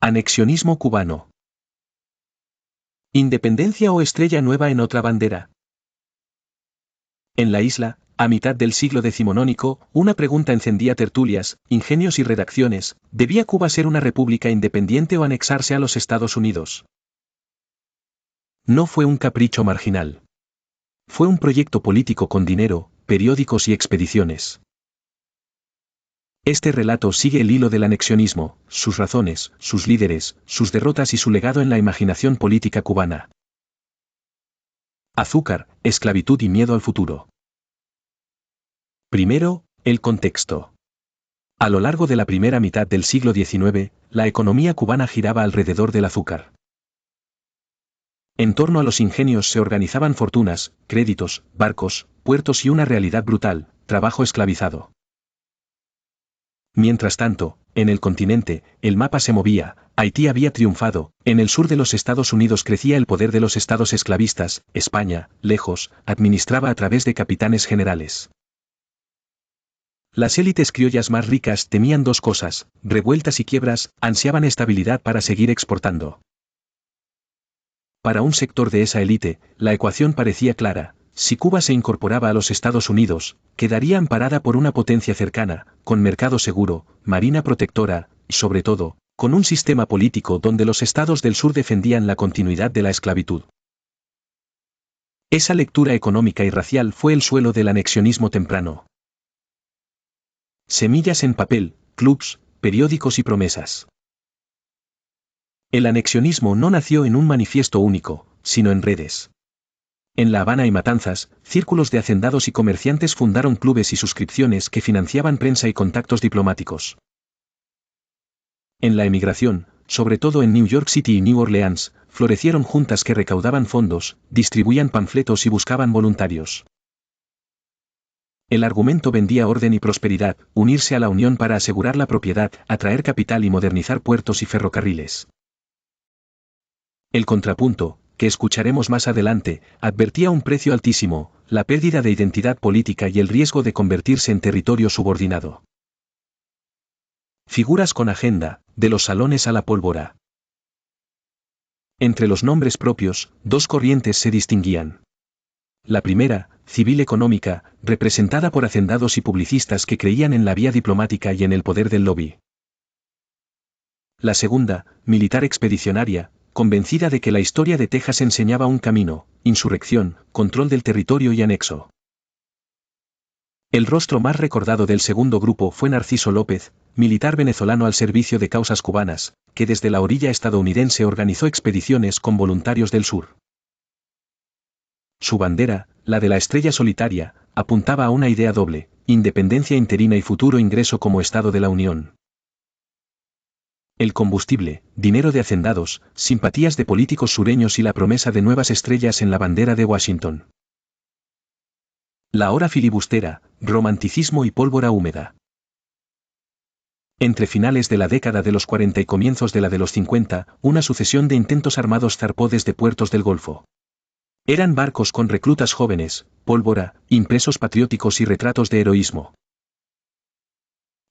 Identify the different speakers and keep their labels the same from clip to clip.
Speaker 1: Anexionismo cubano. ¿Independencia o estrella nueva en otra bandera? En la isla, a mitad del siglo decimonónico, una pregunta encendía tertulias, ingenios y redacciones: ¿debía Cuba ser una república independiente o anexarse a los Estados Unidos? No fue un capricho marginal. Fue un proyecto político con dinero, periódicos y expediciones. Este relato sigue el hilo del anexionismo, sus razones, sus líderes, sus derrotas y su legado en la imaginación política cubana. Azúcar, esclavitud y miedo al futuro. Primero, el contexto. A lo largo de la primera mitad del siglo XIX, la economía cubana giraba alrededor del azúcar. En torno a los ingenios se organizaban fortunas, créditos, barcos, puertos y una realidad brutal: trabajo esclavizado. Mientras tanto, en el continente, el mapa se movía. Haití había triunfado, en el sur de los Estados Unidos crecía el poder de los estados esclavistas, España, lejos, administraba a través de capitanes generales. Las élites criollas más ricas temían dos cosas: revueltas y quiebras, ansiaban estabilidad para seguir exportando. Para un sector de esa élite, la ecuación parecía clara: si Cuba se incorporaba a los Estados Unidos, quedaría amparada por una potencia cercana, con mercado seguro, marina protectora, y sobre todo, con un sistema político donde los estados del sur defendían la continuidad de la esclavitud. Esa lectura económica y racial fue el suelo del anexionismo temprano. Semillas en papel, clubs, periódicos y promesas. El anexionismo no nació en un manifiesto único, sino en redes. En La Habana y Matanzas, círculos de hacendados y comerciantes fundaron clubes y suscripciones que financiaban prensa y contactos diplomáticos. En la emigración, sobre todo en New York City y New Orleans, florecieron juntas que recaudaban fondos, distribuían panfletos y buscaban voluntarios. El argumento vendía orden y prosperidad: unirse a la Unión para asegurar la propiedad, atraer capital y modernizar puertos y ferrocarriles. El contrapunto, que escucharemos más adelante, advertía un precio altísimo: la pérdida de identidad política y el riesgo de convertirse en territorio subordinado. Figuras con agenda, de los salones a la pólvora. Entre los nombres propios, dos corrientes se distinguían. La primera, civil económica, representada por hacendados y publicistas que creían en la vía diplomática y en el poder del lobby. La segunda, militar expedicionaria, convencida de que la historia de Texas enseñaba un camino: insurrección, control del territorio y anexo. El rostro más recordado del segundo grupo fue Narciso López, militar venezolano al servicio de causas cubanas, que desde la orilla estadounidense organizó expediciones con voluntarios del sur. Su bandera, la de la estrella solitaria, apuntaba a una idea doble: independencia interina y futuro ingreso como Estado de la Unión. El combustible, dinero de hacendados, simpatías de políticos sureños y la promesa de nuevas estrellas en la bandera de Washington. La hora filibustera, romanticismo y pólvora húmeda. Entre finales de la década de los 40 y comienzos de la de los 50, una sucesión de intentos armados zarpó desde puertos del Golfo. Eran barcos con reclutas jóvenes, pólvora, impresos patrióticos y retratos de heroísmo.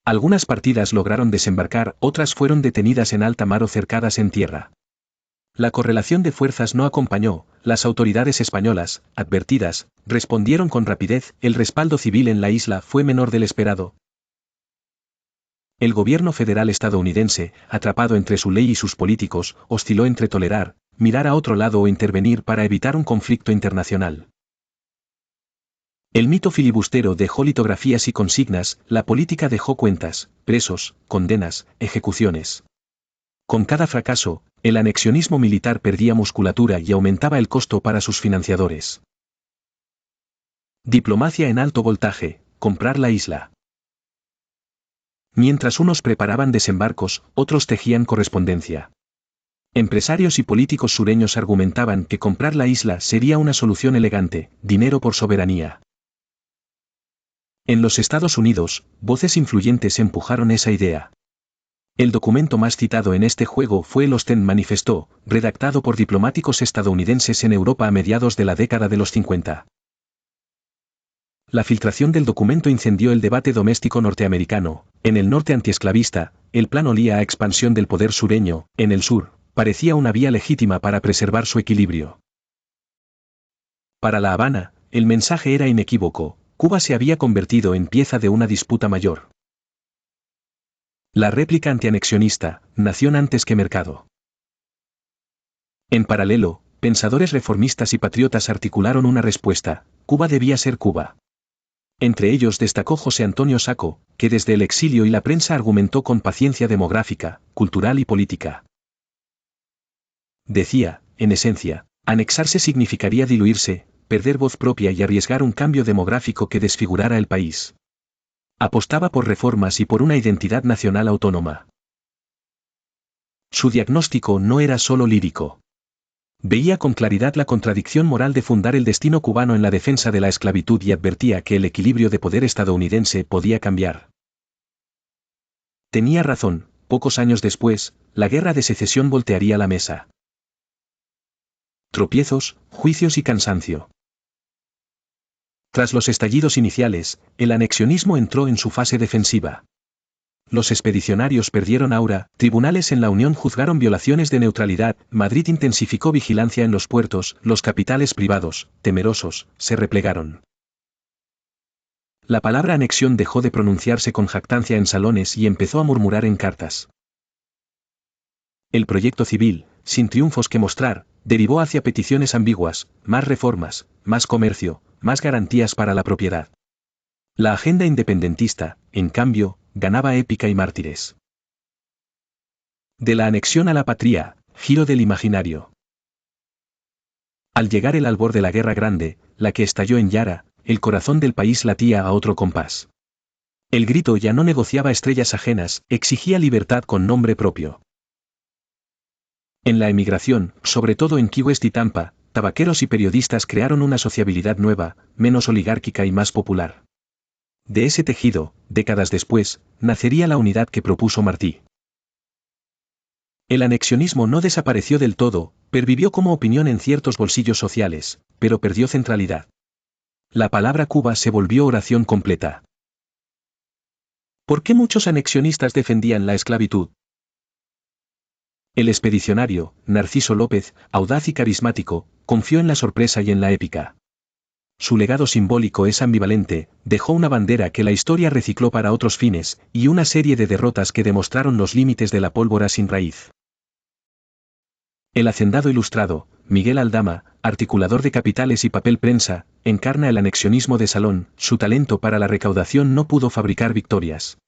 Speaker 1: Algunas partidas lograron desembarcar, otras fueron detenidas en alta mar o cercadas en tierra. La correlación de fuerzas no acompañó. Las autoridades españolas, advertidas, respondieron con rapidez. El respaldo civil en la isla fue menor del esperado. El gobierno federal estadounidense, atrapado entre su ley y sus políticos, osciló entre tolerar, mirar a otro lado o intervenir para evitar un conflicto internacional. El mito filibustero dejó litografías y consignas, la política dejó cuentas, presos, condenas, ejecuciones. Con cada fracaso, el anexionismo militar perdía musculatura y aumentaba el costo para sus financiadores. Diplomacia en alto voltaje: comprar la isla. Mientras unos preparaban desembarcos, otros tejían correspondencia. Empresarios y políticos sureños argumentaban que comprar la isla sería una solución elegante: dinero por soberanía. En los Estados Unidos, voces influyentes empujaron esa idea. El documento más citado en este juego fue el Ostend Manifesto, redactado por diplomáticos estadounidenses en Europa a mediados de la década de los 50. La filtración del documento incendió el debate doméstico norteamericano. En el norte antiesclavista, el plan olía a expansión del poder sureño, en el sur, parecía una vía legítima para preservar su equilibrio. Para La Habana, el mensaje era inequívoco: Cuba se había convertido en pieza de una disputa mayor. La réplica antianexionista, nación antes que mercado. En paralelo, pensadores reformistas y patriotas articularon una respuesta: Cuba debía ser Cuba. Entre ellos destacó José Antonio Sacco, que desde el exilio y la prensa argumentó con paciencia demográfica, cultural y política. Decía, en esencia, anexarse significaría diluirse, perder voz propia y arriesgar un cambio demográfico que desfigurara el país. Apostaba por reformas y por una identidad nacional autónoma. Su diagnóstico no era solo lírico. Veía con claridad la contradicción moral de fundar el destino cubano en la defensa de la esclavitud y advertía que el equilibrio de poder estadounidense podía cambiar. Tenía razón, pocos años después, la guerra de secesión voltearía la mesa. Tropiezos, juicios y cansancio. Tras los estallidos iniciales, el anexionismo entró en su fase defensiva. Los expedicionarios perdieron aura, tribunales en la Unión juzgaron violaciones de neutralidad, Madrid intensificó vigilancia en los puertos, los capitales privados, temerosos, se replegaron. La palabra anexión dejó de pronunciarse con jactancia en salones y empezó a murmurar en cartas. El proyecto civil, sin triunfos que mostrar, derivó hacia peticiones ambiguas: más reformas, más comercio, más garantías para la propiedad. La agenda independentista, en cambio, ganaba épica y mártires. De la anexión a la patria, giro del imaginario. Al llegar el albor de la Guerra Grande, la que estalló en Yara, el corazón del país latía a otro compás. El grito ya no negociaba estrellas ajenas, exigía libertad con nombre propio. En la emigración, sobre todo en Key West y Tampa, tabaqueros y periodistas crearon una sociabilidad nueva, menos oligárquica y más popular. De ese tejido, décadas después, nacería la unidad que propuso Martí. El anexionismo no desapareció del todo, pervivió como opinión en ciertos bolsillos sociales, pero perdió centralidad. La palabra Cuba se volvió oración completa. ¿Por qué muchos anexionistas defendían la esclavitud? El expedicionario, Narciso López, audaz y carismático, confió en la sorpresa y en la épica. Su legado simbólico es ambivalente: dejó una bandera que la historia recicló para otros fines, y una serie de derrotas que demostraron los límites de la pólvora sin raíz. El hacendado ilustrado, Miguel Aldama, articulador de capitales y papel prensa, encarna el anexionismo de salón: su talento para la recaudación no pudo fabricar victorias.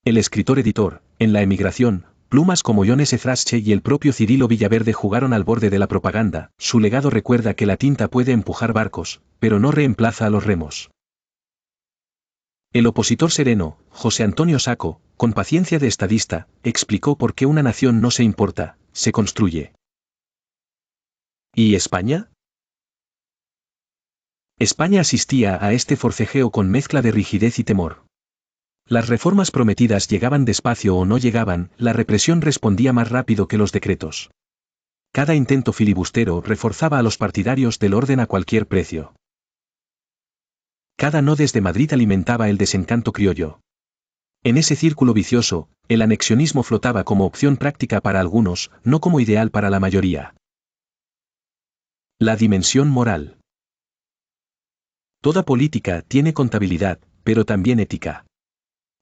Speaker 1: El escritor-editor, en la emigración, plumas como John S. Frasche y el propio Cirilo Villaverde jugaron al borde de la propaganda: su legado recuerda que la tinta puede empujar barcos, pero no reemplaza a los remos. El opositor sereno, José Antonio Sacco, con paciencia de estadista, explicó por qué una nación no se importa, se construye. ¿Y España? España asistía a este forcejeo con mezcla de rigidez y temor. Las reformas prometidas llegaban despacio o no llegaban, la represión respondía más rápido que los decretos. Cada intento filibustero reforzaba a los partidarios del orden a cualquier precio. Cada no desde Madrid alimentaba el desencanto criollo. En ese círculo vicioso, el anexionismo flotaba como opción práctica para algunos, no como ideal para la mayoría. La dimensión moral. Toda política tiene contabilidad, pero también ética.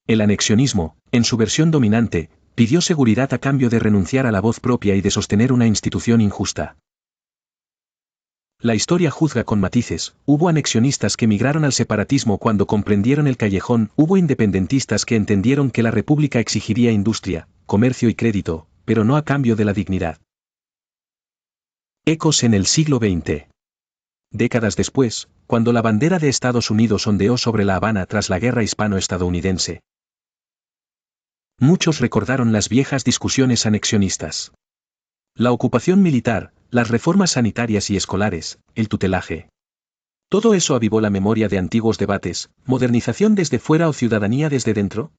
Speaker 1: El anexionismo, en su versión dominante, pidió seguridad a cambio de renunciar a la voz propia y de sostener una institución injusta. La historia juzga con matices: hubo anexionistas que migraron al separatismo cuando comprendieron el callejón, hubo independentistas que entendieron que la república exigiría industria, comercio y crédito, pero no a cambio de la dignidad. Ecos en el siglo XX. Décadas después, cuando la bandera de Estados Unidos ondeó sobre La Habana tras la guerra hispano-estadounidense, muchos recordaron las viejas discusiones anexionistas. La ocupación militar, las reformas sanitarias y escolares, el tutelaje. ¿Todo eso avivó la memoria de antiguos debates: modernización desde fuera o ciudadanía desde dentro?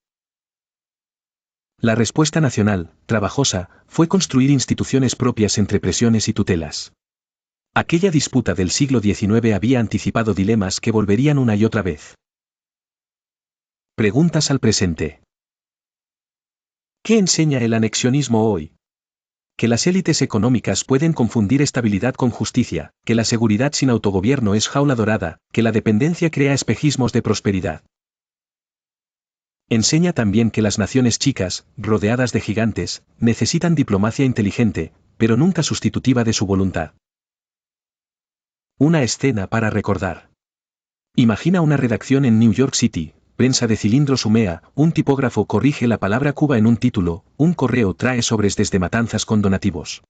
Speaker 1: La respuesta nacional, trabajosa, fue construir instituciones propias entre presiones y tutelas. Aquella disputa del siglo XIX había anticipado dilemas que volverían una y otra vez. Preguntas al presente. ¿Qué enseña el anexionismo hoy? Que las élites económicas pueden confundir estabilidad con justicia, que la seguridad sin autogobierno es jaula dorada, que la dependencia crea espejismos de prosperidad. Enseña también que las naciones chicas, rodeadas de gigantes, necesitan diplomacia inteligente, pero nunca sustitutiva de su voluntad. Una escena para recordar. Imagina una redacción en New York City, prensa de cilindros humea, un tipógrafo corrige la palabra Cuba en un título, un correo trae sobres desde Matanzas con donativos.